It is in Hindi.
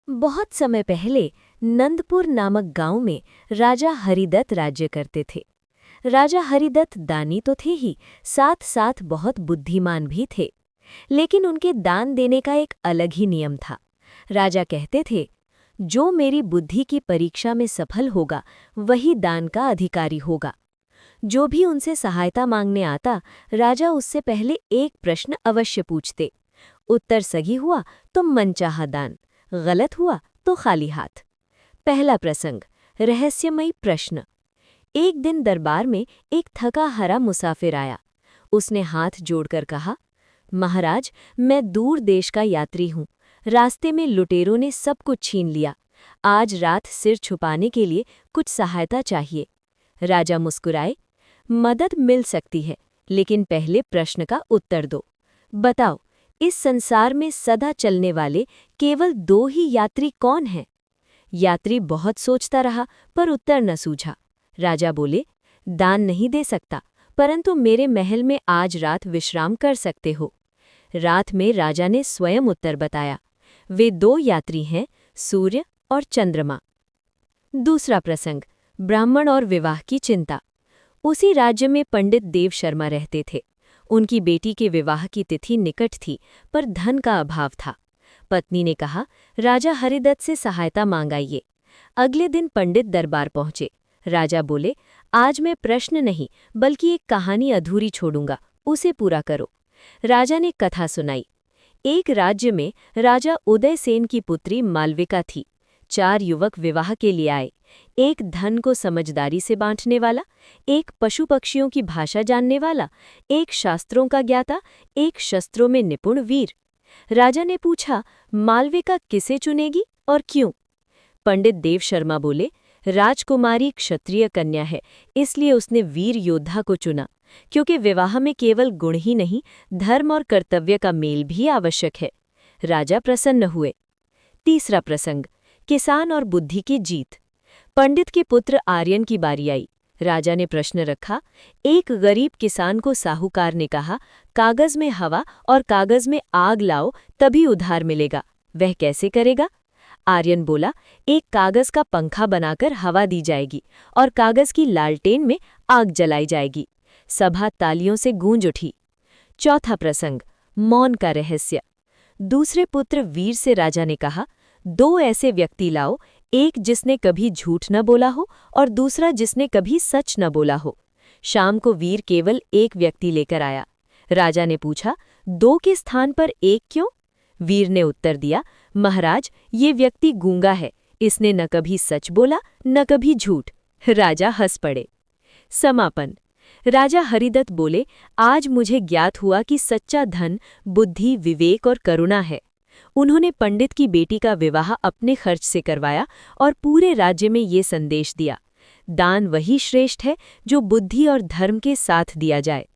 बहुत समय पहले नंदपुर नामक गांव में राजा हरिदत्त राज्य करते थे। राजा हरिदत्त दानी तो थे ही, साथ साथ बहुत बुद्धिमान भी थे। लेकिन उनके दान देने का एक अलग ही नियम था। राजा कहते थे, जो मेरी बुद्धि की परीक्षा में सफल होगा वही दान का अधिकारी होगा। जो भी उनसे सहायता मांगने आता, राजा उससे पहले एक प्रश्न अवश्य पूछते। उत्तर सही हुआ तो मनचाहा दान, गलत हुआ तो खाली हाथ। पहला प्रसंग, रहस्यमयी प्रश्न। एक दिन दरबार में एक थका हारा मुसाफिर आया। उसने हाथ जोड़कर कहा, महाराज, मैं दूर देश का यात्री हूँ। रास्ते में लुटेरों ने सब कुछ छीन लिया। आज रात सिर छुपाने के लिए कुछ सहायता चाहिए। राजा मुस्कुराए, मदद मिल सकती है, लेकिन पहले प्रश्न का उत्तर दो। बताओ, इस संसार में सदा चलने वाले केवल दो ही यात्री कौन हैं? यात्री बहुत सोचता रहा, पर उत्तर न सूझा। राजा बोले, दान नहीं दे सकता, परंतु मेरे महल में आज रात विश्राम कर सकते हो। रात में राजा ने स्वयं उत्तर बताया। वे दो यात्री हैं, सूर्य और चंद्रमा। दूसरा प्रसंग, ब्राह्मण और विवाह की चिंता। उसी राज्य में पंडित देव शर्मा रहते थे। उनकी बेटी के विवाह की तिथि निकट थी, पर धन का अभाव था। पत्नी ने कहा, राजा हरिदत्त से सहायता मांगाइए। अगले दिन पंडित दरबार पहुंचे। राजा बोले, आज मैं प्रश्न नहीं बल्कि एक कहानी अधूरी छोड़ूंगा, उसे पूरा करो। राजा ने कथा सुनाई। एक राज्य में राजा उदयसेन की पुत्री मालविका थी। 4 युवक विवाह के लिए आए। एक धन को समझदारी से बांटने वाला, एक पशु पक्षियों की भाषा जानने वाला, एक शास्त्रों का ज्ञाता, एक शस्त्रों में निपुण वीर। राजा ने पूछा, मालविका किसे चुनेगी और क्यों? पंडित देव शर्मा बोले, राजकुमारी क्षत्रिय कन्या है, इसलिए उसने वीर योद्धा को चुना, क्योंकि विवाह में केवल गुण ही नहीं, धर्म और कर्तव्य का मेल भी आवश्यक है। राजा प्रसन्न हुए। तीसरा प्रसंग, किसान और बुद्धि की जीत। पंडित के पुत्र आर्यन की बारी आई। राजा ने प्रश्न रखा। एक गरीब किसान को साहूकार ने कहा, कागज में हवा और कागज में आग लाओ तभी उधार मिलेगा। वह कैसे करेगा? आर्यन बोला, एक कागज का पंखा बनाकर हवा दी जाएगी और कागज की लालटेन में आग जलाई जाएगी। सभा तालियों से गूंज उठी। चौथा प्रसंग, मौन का रहस्य। दूसरे पुत्र वीर से राजा ने कहा, 2 ऐसे व्यक्ति लाओ, एक जिसने कभी झूठ न बोला हो और दूसरा जिसने कभी सच न बोला हो। शाम को वीर केवल एक व्यक्ति लेकर आया। राजा ने पूछा, 2 के स्थान पर एक क्यों? वीर ने उत्तर दिया, महाराज, ये व्यक्ति गूंगा है, इसने न कभी सच बोला न कभी झूठ। राजा हंस पड़े। समापन। राजा हरिदत्त बोले, आज मुझे ज्ञात हुआ कि सच्चा धन बुद्धि, विवेक और करुणा है। उन्होंने पंडित की बेटी का विवाह अपने खर्च से करवाया और पूरे राज्य में ये संदेश दिया, दान वही श्रेष्ठ है जो बुद्धि और धर्म के साथ दिया जाए।